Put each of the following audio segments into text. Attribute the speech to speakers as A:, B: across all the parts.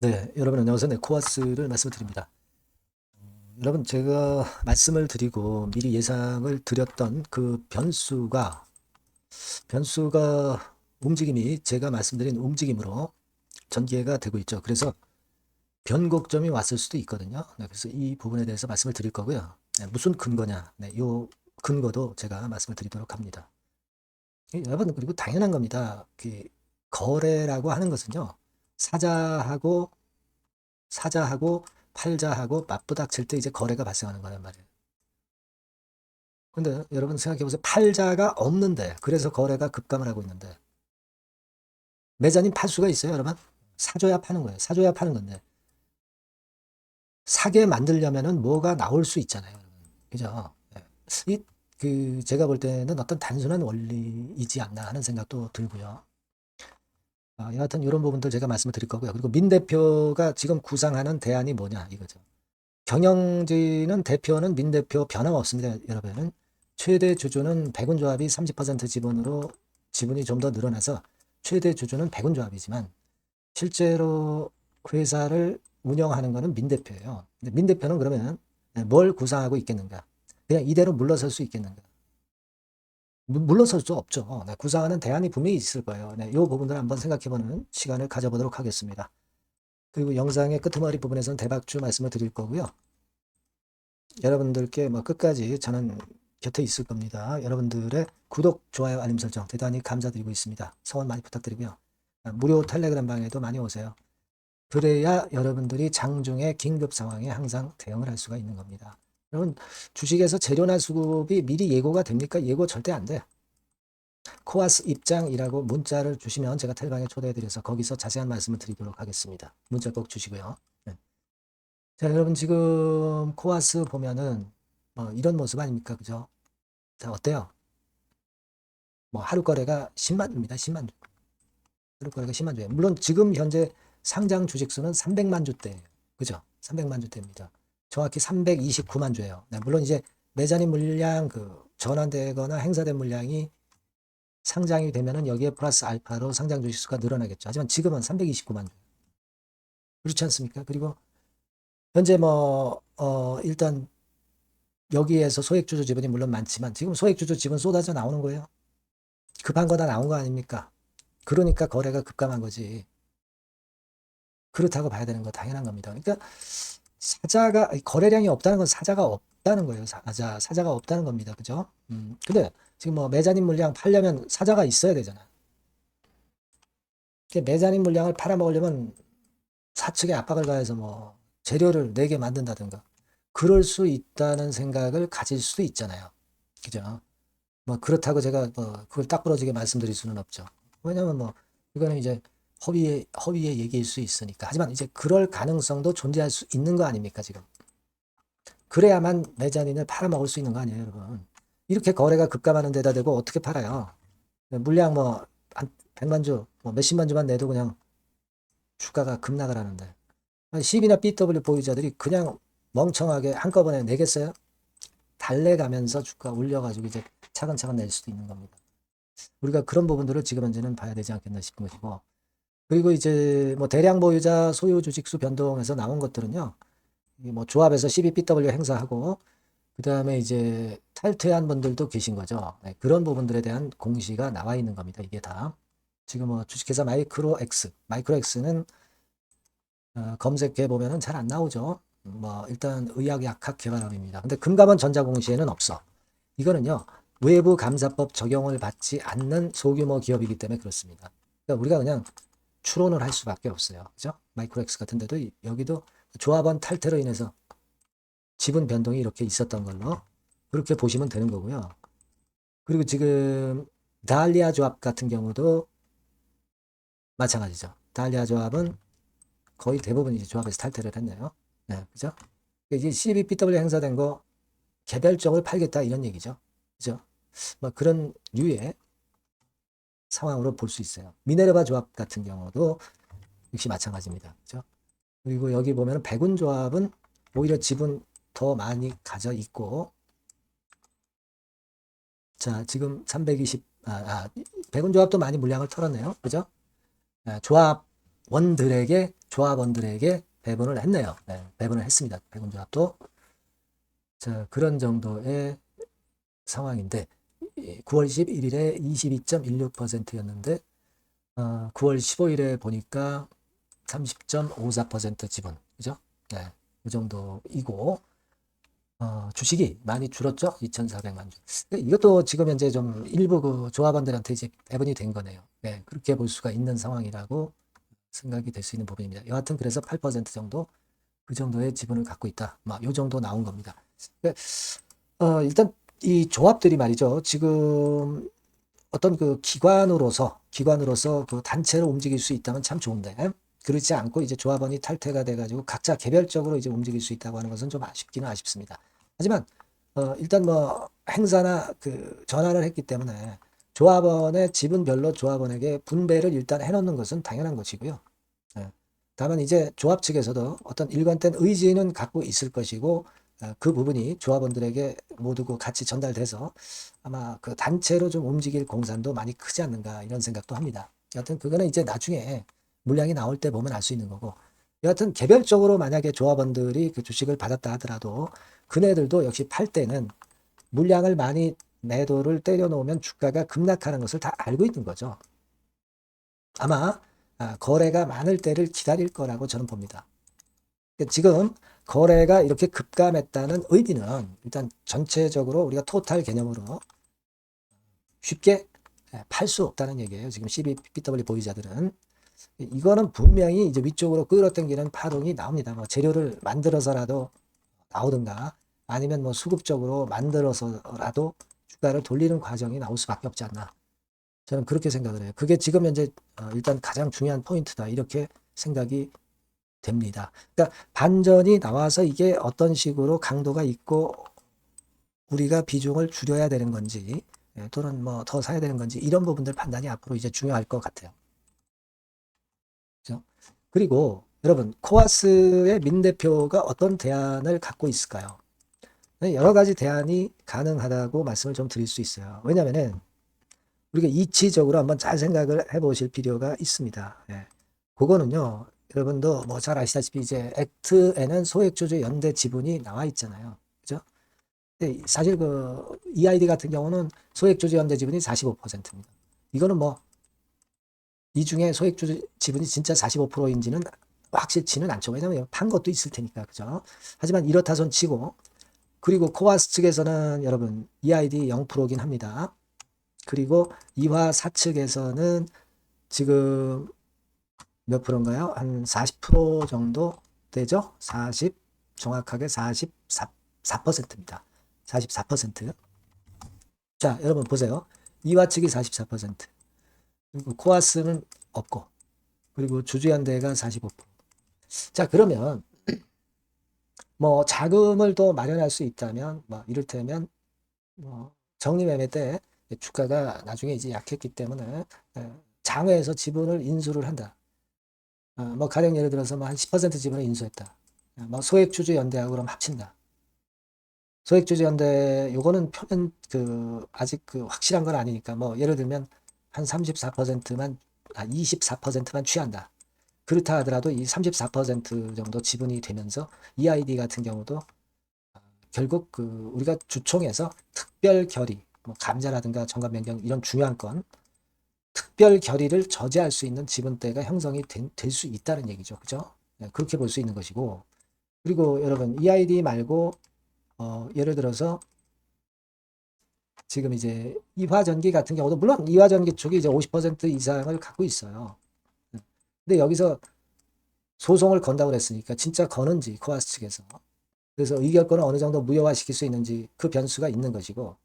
A: 네, 여러분 안녕하세요. 네, 코아스를 말씀을 드립니다. 여러분 제가 말씀을 드리고 미리 예상을 드렸던 그 변수가 움직임이 제가 말씀드린 움직임으로 전개가 되고 있죠. 그래서 변곡점이 왔을 수도 있거든요. 네, 그래서 이 부분에 대해서 말씀을 드릴 거고요. 네, 무슨 근거냐? 네, 요 근거도 제가 말씀을 드리도록 합니다. 여러분 그리고 당연한 겁니다. 그 거래라고 하는 것은요. 사자하고 사자하고 팔자하고 맞부닥칠 때 이제 거래가 발생하는 거란 말이에요. 근데 여러분 생각해 보세요. 팔자가 없는데 그래서 거래가 급감을 하고 있는데 매자님 팔 수가 있어요, 여러분? 사줘야 파는 거예요. 사줘야 파는 건데 사게 만들려면은 뭐가 나올 수 있잖아요, 여러분. 그죠? 예. 제가 볼 때는 어떤 단순한 원리이지 않나 하는 생각도 들고요. 여하튼 이런 부분들 제가 말씀을 드릴 거고요. 그리고 민 대표가 지금 구상하는 대안이 뭐냐 이거죠. 경영진은 대표는 민 대표 변함없습니다. 여러분. 최대 주주는 백운 조합이 30% 지분으로 지분이 좀 더 늘어나서 최대 주주는 백운 조합이지만 실제로 회사를 운영하는 것은 민 대표예요. 근데 민 대표는 그러면 뭘 구상하고 있겠는가? 그냥 이대로 물러설 수 있겠는가? 물러설 수 없죠. 네, 구상하는 대안이 분명히 있을 거예요. 네, 이 부분들 한번 생각해보는 시간을 가져보도록 하겠습니다. 그리고 영상의 끄트머리 부분에서는 대박주 말씀을 드릴 거고요. 여러분들께 뭐 끝까지 저는 곁에 있을 겁니다. 여러분들의 구독, 좋아요, 알림 설정 대단히 감사드리고 있습니다. 성원 많이 부탁드리고요. 무료 텔레그램 방에도 많이 오세요. 그래야 여러분들이 장중에 긴급 상황에 항상 대응을 할 수가 있는 겁니다. 여러분 주식에서 재료나 수급이 미리 예고가 됩니까? 예고 절대 안 돼. 코아스 입장이라고 문자를 주시면 제가 텔방에 초대해드려서 거기서 자세한 말씀을 드리도록 하겠습니다. 문자 꼭 주시고요. 네. 자, 여러분 지금 코아스 보면은 이런 모습 아닙니까? 그죠? 자, 어때요? 뭐 하루 거래가 10만 주입니다. 10만 주. 하루 거래가 10만 주예요. 물론 지금 현재 상장 주식 수는 300만 주대예요. 그죠? 300만 주대입니다. 정확히 329만 주예요. 네, 물론 이제 매자님 물량 전환되거나 행사된 물량이 상장이 되면은 여기에 플러스 알파로 상장 주식 수가 늘어나겠죠. 하지만 지금은 329만 주. 그렇지 않습니까? 그리고 현재 일단 여기에서 소액주주 지분이 물론 많지만 지금 소액주주 지분 쏟아져 나오는 거예요. 급한 거 다 나온 거 아닙니까? 그러니까 거래가 급감한 거지. 그렇다고 봐야 되는 거 당연한 겁니다. 그러니까 거래량이 없다는 건 사자가 없다는 거예요. 사자가 없다는 겁니다. 그죠? 근데 지금 뭐 매자님 물량 팔려면 사자가 있어야 되잖아. 매자님 물량을 팔아먹으려면 사측에 압박을 가해서 뭐 재료를 내게 만든다든가 그럴 수 있다는 생각을 가질 수도 있잖아요. 그죠? 뭐 그렇다고 제가 뭐 그걸 딱 부러지게 말씀드릴 수는 없죠. 왜냐면 뭐 이거는 이제 허위의 얘기일 수 있으니까. 하지만 이제 그럴 가능성도 존재할 수 있는 거 아닙니까, 지금? 그래야만 매자닌을 팔아먹을 수 있는 거 아니에요, 여러분? 이렇게 거래가 급감하는 데다 대고 어떻게 팔아요? 물량 한 100만 주, 뭐 몇십만 주만 내도 그냥 주가가 급락을 하는데. CB나 BW 보유자들이 그냥 멍청하게 한꺼번에 내겠어요? 달래가면서 주가 올려가지고 이제 차근차근 낼 수도 있는 겁니다. 우리가 그런 부분들을 지금 현재는 봐야 되지 않겠나 싶은 것이고. 그리고 이제 뭐 대량 보유자 소유 주식수 변동에서 나온 것들은요. 뭐 조합에서 12BW 행사하고 그다음에 이제 탈퇴한 분들도 계신 거죠. 네, 그런 부분들에 대한 공시가 나와 있는 겁니다. 이게 다. 지금 뭐 주식회사 마이크로엑스는 검색해 보면은 잘 안 나오죠. 뭐 일단 의학약학 개발업입니다. 근데 금감원 전자공시에는 없어. 이거는요. 외부 감사법 적용을 받지 않는 소규모 기업이기 때문에 그렇습니다. 그러니까 우리가 그냥 추론을 할 수밖에 없어요. 그죠? 마이크로엑스 같은 데도 여기도 조합원 탈퇴로 인해서 지분 변동이 이렇게 있었던 걸로 그렇게 보시면 되는 거고요. 그리고 지금 달리아 조합 같은 경우도 마찬가지죠. 달리아 조합은 거의 대부분 이제 조합에서 탈퇴를 했네요. 네, 그죠? 이제 CBPW 행사된 거 개별적으로 팔겠다 이런 얘기죠. 그죠? 뭐 그런 류의 상황으로 볼 수 있어요. 미네르바 조합 같은 경우도 역시 마찬가지입니다. 그죠? 그리고 여기 보면 백운 조합은 오히려 지분 더 많이 가져 있고 자 지금 320 백운 조합도 많이 물량을 털었네요. 그죠? 조합원들에게 조합원들에게 배분을 했네요. 네, 배분을 했습니다. 배분조합도. 자, 그런 정도의 상황인데 9월 11일에 22.16%였는데 9월 15일에 보니까 30.54% 지분, 그죠? 네, 이 정도이고 주식이 많이 줄었죠? 2,400만 주. 이것도 지금 현재 좀 일부 그 조합원들한테 이제 배분이 된 거네요. 네, 그렇게 볼 수가 있는 상황이라고 생각이 될 수 있는 부분입니다. 여하튼 그래서 8% 정도 그 정도의 지분을 갖고 있다. 요 정도 나온 겁니다. 일단 이 조합들이 말이죠. 지금 어떤 그 기관으로서 그 단체로 움직일 수 있다면 참 좋은데 그렇지 않고 이제 조합원이 탈퇴가 돼가지고 각자 개별적으로 이제 움직일 수 있다고 하는 것은 좀 아쉽기는 아쉽습니다. 하지만 일단 뭐 행사나 그 전환을 했기 때문에 조합원의 지분별로 조합원에게 분배를 일단 해놓는 것은 당연한 것이고요. 예. 다만 이제 조합 측에서도 어떤 일관된 의지는 갖고 있을 것이고 그 부분이 조합원들에게 모두 같이 전달돼서 아마 그 단체로 좀 움직일 공산도 많이 크지 않는가 이런 생각도 합니다. 여하튼 그거는 이제 나중에 물량이 나올 때 보면 알 수 있는 거고 여하튼 개별적으로 만약에 조합원들이 그 주식을 받았다 하더라도 그네들도 역시 팔 때는 물량을 많이 매도를 때려놓으면 주가가 급락하는 것을 다 알고 있는 거죠. 아마 거래가 많을 때를 기다릴 거라고 저는 봅니다. 지금 거래가 이렇게 급감했다는 의미는 일단 전체적으로 우리가 토탈 개념으로 쉽게 팔 수 없다는 얘기예요. 지금 CBW 보유자들은. 이거는 분명히 이제 위쪽으로 끌어당기는 파동이 나옵니다. 뭐 재료를 만들어서라도 나오든가 아니면 뭐 수급적으로 만들어서라도 주가를 돌리는 과정이 나올 수밖에 없지 않나. 저는 그렇게 생각을 해요. 그게 지금 현재 일단 가장 중요한 포인트다. 이렇게 생각이 됩니다. 그러니까 반전이 나와서 이게 어떤 식으로 강도가 있고 우리가 비중을 줄여야 되는 건지 또는 뭐 더 사야 되는 건지 이런 부분들 판단이 앞으로 이제 중요할 것 같아요. 그죠? 그리고 여러분 코아스의 민 대표가 어떤 대안을 갖고 있을까요? 여러 가지 대안이 가능하다고 말씀을 좀 드릴 수 있어요. 왜냐하면은 우리가 이치적으로 한번 잘 생각을 해보실 필요가 있습니다. 예. 그거는요, 여러분도 뭐 잘 아시다시피 이제 액트에는 소액주주 연대 지분이 나와 있잖아요. 그죠? 근데 사실 그 EID 같은 경우는 소액주주 연대 지분이 45%입니다. 이거는 뭐 이 중에 소액주주 지분이 진짜 45%인지는 확실치는 않죠. 왜냐하면 판 것도 있을 테니까. 그죠? 하지만 이렇다 손 치고 그리고 코아스 측에서는 여러분 EID 0%긴 합니다. 그리고 이화 사측에서는 지금 몇 프로인가요? 한 40% 정도 되죠? 40, 정확하게 44%입니다. 44%. 자, 여러분 보세요. 이화 측이 44%. 그리고 코아스는 없고, 그리고 주주연대가 45%. 자, 그러면 뭐 자금을 또 마련할 수 있다면, 뭐 이를테면 뭐 정리매매 때 주가가 나중에 이제 약했기 때문에 장외에서 지분을 인수를 한다. 뭐 가령 예를 들어서 뭐 한 10% 지분을 인수했다. 뭐 소액주주 연대하고 그럼 합친다. 소액주주 연대 요거는 표면 그 아직 그 확실한 건 아니니까 뭐 예를 들면 한 34%만 24%만 취한다. 그렇다 하더라도 이 34% 정도 지분이 되면서 EID 같은 경우도 결국 그 우리가 주총에서 특별 결의, 뭐 감자라든가 정관 변경 이런 중요한 건 특별 결의를 저지할 수 있는 지분대가 형성이 될 수 있다는 얘기죠. 그죠? 네, 그렇게 볼 수 있는 것이고. 그리고 여러분, EID 말고, 예를 들어서 지금 이제 이화전기 같은 경우도, 물론 이화전기 쪽이 이제 50% 이상을 갖고 있어요. 네. 근데 여기서 소송을 건다고 그랬으니까 진짜 거는지, 코아스 측에서. 그래서 의결권을 어느 정도 무효화시킬 수 있는지 그 변수가 있는 것이고.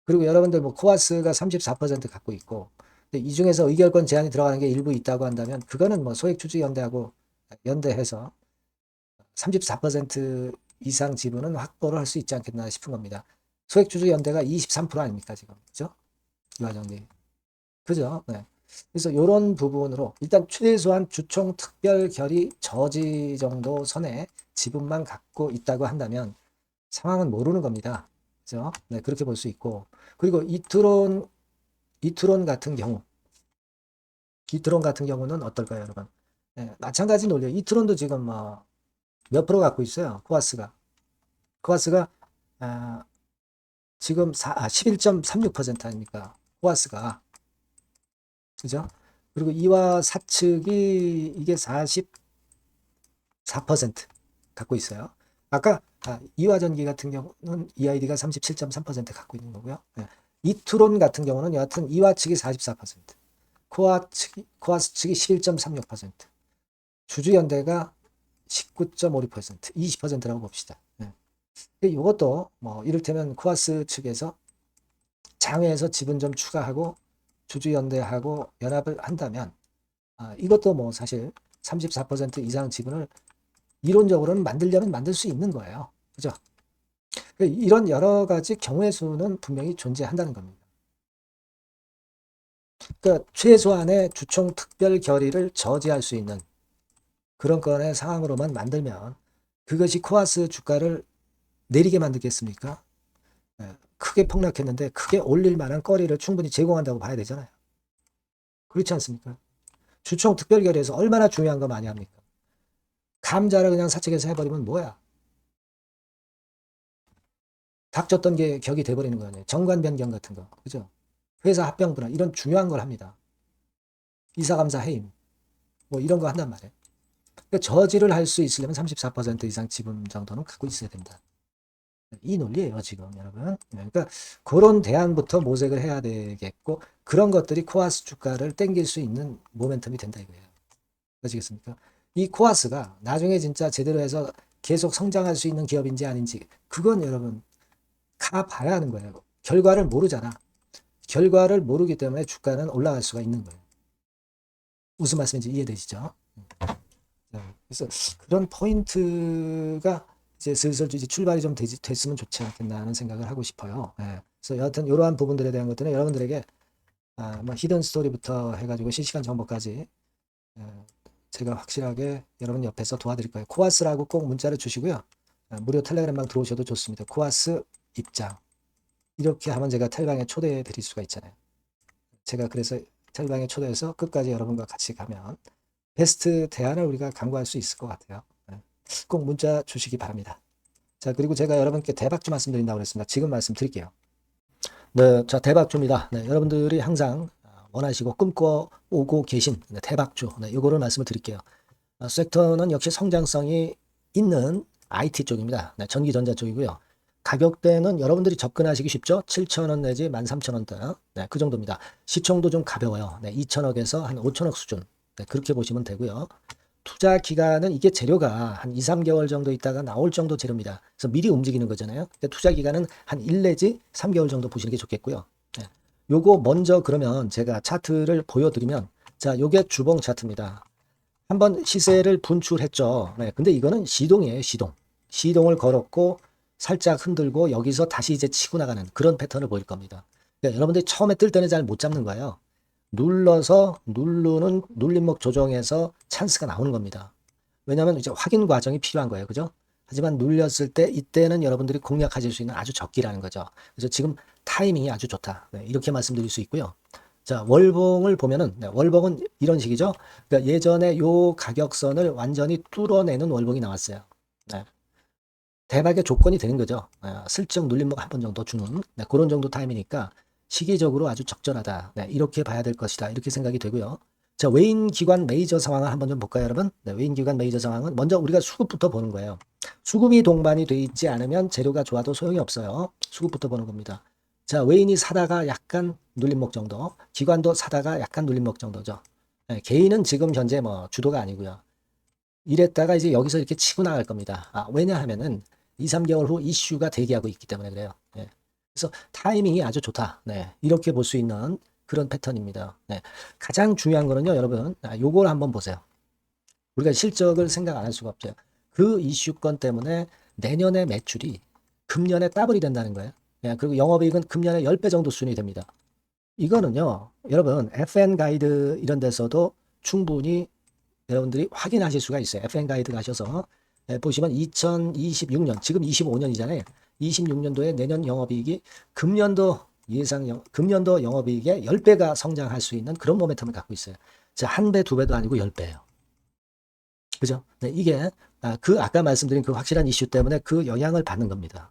A: 그리고 여러분들 뭐 코아스가 34% 갖고 있고, 이 중에서 의결권 제한이 들어가는 게 일부 있다고 한다면 그거는 뭐 소액주주연대하고 연대해서 34% 이상 지분은 확보를 할 수 있지 않겠나 싶은 겁니다. 소액주주연대가 23% 아닙니까 지금, 그죠? 이화정리, 그죠? 네. 그래서 이런 부분으로 일단 최소한 주총 특별 결의 저지 정도 선에 지분만 갖고 있다고 한다면 상황은 모르는 겁니다. 그죠? 네, 그렇게 볼 수 있고 그리고 이트론 같은 경우는 어떨까요, 여러분? 예, 마찬가지 논리. 이트론도 지금 뭐 몇 프로 갖고 있어요. 코아스가 아, 지금 11.36% 아닙니까? 코아스가. 그죠? 그리고 이와 사측이 이게 44% 갖고 있어요. 아까 이화전기 같은 경우는 EID가 37.3% 갖고 있는 거고요. 예. 이트론 같은 경우는 여하튼 이화 측이 44%, 코아스 측이 11.36%, 주주연대가 19.56%, 20%라고 봅시다. 예. 이것도 뭐 이를테면 코아스 측에서 장외에서 지분 좀 추가하고 주주연대하고 연합을 한다면 이것도 뭐 사실 34% 이상 지분을 이론적으로는 만들려면 만들 수 있는 거예요. 그죠? 이런 여러 가지 경우의 수는 분명히 존재한다는 겁니다. 그러니까 최소한의 주총 특별 결의를 저지할 수 있는 그런 건의 상황으로만 만들면 그것이 코아스 주가를 내리게 만들겠습니까? 크게 폭락했는데 크게 올릴 만한 거리를 충분히 제공한다고 봐야 되잖아요. 그렇지 않습니까? 주총 특별 결의에서 얼마나 중요한 거 많이 합니까? 감자를 그냥 사측에서 해버리면 뭐야? 닥쳤던 게 격이 돼버리는 거 아니에요. 정관 변경 같은 거. 그죠? 회사 합병 분할 이런 중요한 걸 합니다. 이사감사 해임 뭐 이런 거 한단 말이에요. 그러니까 저지를 할 수 있으려면 34% 이상 지분 정도는 갖고 있어야 된다. 이 논리예요 지금 여러분. 그러니까 그런 대안부터 모색을 해야 되겠고 그런 것들이 코아스 주가를 땡길 수 있는 모멘텀이 된다 이거예요. 아시겠습니까? 이 코아스가 나중에 진짜 제대로 해서 계속 성장할 수 있는 기업인지 아닌지 그건 여러분 가봐야 하는 거예요. 결과를 모르잖아. 결과를 모르기 때문에 주가는 올라갈 수가 있는 거예요. 무슨 말씀인지 이해되시죠? 그래서 그런 포인트가 이제 슬슬 이제 출발이 좀 됐으면 좋지 않겠나 하는 생각을 하고 싶어요. 예. 그래서 여하튼 이러한 부분들에 대한 것들은 여러분들에게 뭐 히든 스토리부터 해가지고 실시간 정보까지 제가 확실하게 여러분 옆에서 도와드릴 거예요. 코아스라고 꼭 문자를 주시고요. 무료 텔레그램방 들어오셔도 좋습니다. 코아스 입장. 이렇게 하면 제가 텔방에 초대해 드릴 수가 있잖아요. 제가 그래서 텔방에 초대해서 끝까지 여러분과 같이 가면 베스트 대안을 우리가 강구할 수 있을 것 같아요. 꼭 문자 주시기 바랍니다. 자, 그리고 제가 여러분께 대박주 말씀드린다고 그랬습니다. 지금 말씀드릴게요. 네, 자, 대박주입니다. 네, 여러분들이 항상 원하시고 꿈꿔오고 계신 대박주. 네, 이거를 말씀을 드릴게요. 섹터는 역시 성장성이 있는 IT 쪽입니다. 네, 전기전자 쪽이고요. 가격대는 여러분들이 접근하시기 쉽죠? 7,000원 내지 13,000원대. 네, 그 정도입니다. 시총도 좀 가벼워요. 네, 2천억에서 한 5천억 수준. 네, 그렇게 보시면 되고요. 투자 기간은 이게 재료가 한 2, 3개월 정도 있다가 나올 정도 재료입니다. 그래서 미리 움직이는 거잖아요. 투자 기간은 한 1 내지 3개월 정도 보시는 게 좋겠고요. 네. 요거 먼저 그러면 제가 차트를 보여드리면 자, 요게 주봉 차트입니다. 한번 시세를 분출했죠. 네, 근데 이거는 시동이에요, 시동. 시동을 걸었고 살짝 흔들고 여기서 다시 이제 치고 나가는 그런 패턴을 보일 겁니다. 그러니까 여러분들이 처음에 뜰 때는 잘 못 잡는 거예요. 눌러서 누르는 눌림목 조정에서 찬스가 나오는 겁니다. 왜냐하면 이제 확인 과정이 필요한 거예요. 그죠? 하지만 눌렸을 때 이때는 여러분들이 공략하실 수 있는 아주 적기라는 거죠. 그래서 지금 타이밍이 아주 좋다. 네, 이렇게 말씀드릴 수 있고요. 자, 월봉을 보면은 네, 월봉은 이런 식이죠. 그러니까 예전에 요 가격선을 완전히 뚫어내는 월봉이 나왔어요. 네. 대박의 조건이 되는 거죠. 슬쩍 눌림목 한 번 정도 주는 그런 정도 타임이니까 시기적으로 아주 적절하다. 이렇게 봐야 될 것이다. 이렇게 생각이 되고요. 자, 외인 기관 메이저 상황을 한번 좀 볼까요, 여러분? 외인 기관 메이저 상황은 먼저 우리가 수급부터 보는 거예요. 수급이 동반이 돼 있지 않으면 재료가 좋아도 소용이 없어요. 수급부터 보는 겁니다. 자, 외인이 사다가 약간 눌림목 정도, 기관도 사다가 약간 눌림목 정도죠. 개인은 지금 현재 뭐 주도가 아니고요. 이랬다가 이제 여기서 이렇게 치고 나갈 겁니다. 왜냐하면은 2, 3개월 후 이슈가 대기하고 있기 때문에 그래요. 네. 그래서 타이밍이 아주 좋다. 네. 이렇게 볼 수 있는 그런 패턴입니다. 네. 가장 중요한 거는요, 여러분. 요걸 한번 보세요. 우리가 실적을 생각 안 할 수가 없죠. 그 이슈건 때문에 내년의 매출이 금년에 더블이 된다는 거예요. 네. 그리고 영업이익은 금년에 10배 정도 수준이 됩니다. 이거는요, 여러분, FN 가이드 이런 데서도 충분히 여러분들이 확인하실 수가 있어요. FN 가이드 가셔서 보시면 2026년, 지금 25년이잖아요. 26년도에 내년 영업이익이 금년도 영업이익의 10배가 성장할 수 있는 그런 모멘텀을 갖고 있어요. 자, 한 배, 두 배도 아니고 10배예요. 그죠? 네, 이게 아까 말씀드린 그 확실한 이슈 때문에 그 영향을 받는 겁니다.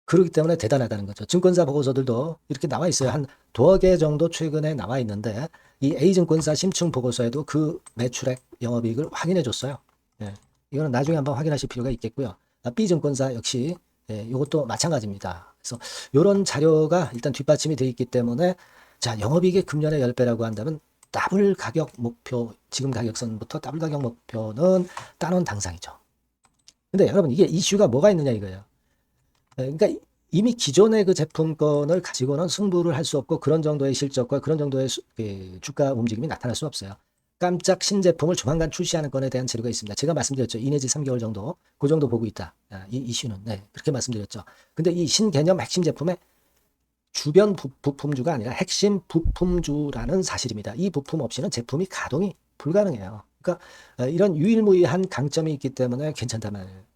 A: 그렇기 때문에 대단하다는 거죠. 증권사 보고서들도 이렇게 나와 있어요. 한 두어 개 정도 최근에 나와 있는데 이 A증권사 심층 보고서에도 그 매출액 영업이익을 확인해 줬어요. 예, 이거는 나중에 한번 확인하실 필요가 있겠고요. B증권사 역시 이것도 마찬가지입니다. 그래서 이런 자료가 일단 뒷받침이 되어 있기 때문에 자, 영업이익의 금년에 10배라고 한다면 더블 가격 목표, 지금 가격선부터 더블 가격 목표는 따놓은 당상이죠. 근데 여러분 이게 이슈가 뭐가 있느냐 이거예요. 그러니까 이미 기존의 그 제품권을 가지고는 승부를 할 수 없고 그런 정도의 실적과 그런 정도의 주가 움직임이 나타날 수 없어요. 깜짝 신제품을 조만간 출시하는 건에 대한 재료가 있습니다. 제가 말씀드렸죠. 2 내지 3개월 정도, 그 정도 보고 있다. 이 이슈는. 네, 그렇게 말씀드렸죠. 근데 이 신개념 핵심 제품의 주변 부품주가 아니라 핵심 부품주라는 사실입니다. 이 부품 없이는 제품이 가동이 불가능해요. 그러니까 이런 유일무이한 강점이 있기 때문에 괜찮단 말이에요.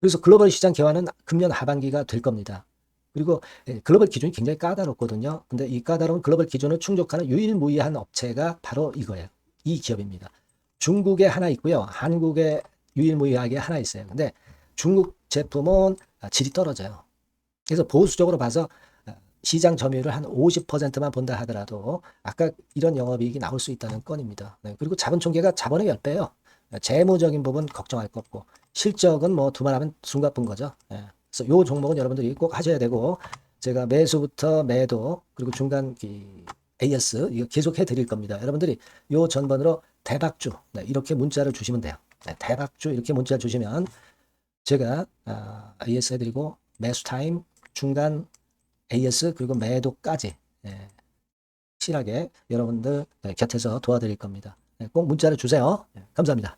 A: 그래서 글로벌 시장 개화는 금년 하반기가 될 겁니다. 그리고 글로벌 기준이 굉장히 까다롭거든요. 근데 이 까다로운 글로벌 기준을 충족하는 유일무이한 업체가 바로 이거예요. 이 기업입니다. 중국에 하나 있고요. 한국에 유일무이하게 하나 있어요. 근데 중국 제품은 질이 떨어져요. 그래서 보수적으로 봐서 시장 점유율을 한 50%만 본다 하더라도 아까 이런 영업이익이 나올 수 있다는 건입니다. 네, 그리고 자본 총계가 자본의 10배예요. 재무적인 부분 걱정할 거 없고 실적은 뭐 두말하면 숨가쁜 거죠. 예. 그래서 요 종목은 여러분들이 꼭 하셔야 되고 제가 매수부터 매도 그리고 중간 AS 이거 계속 해드릴 겁니다. 여러분들이 요 전번으로 대박주 이렇게 문자를 주시면 돼요. 대박주 이렇게 문자 주시면 제가 AS 해드리고 매수 타임 중간 AS 그리고 매도까지 확실하게 여러분들 곁에서 도와드릴 겁니다. 꼭 문자를 주세요. 감사합니다.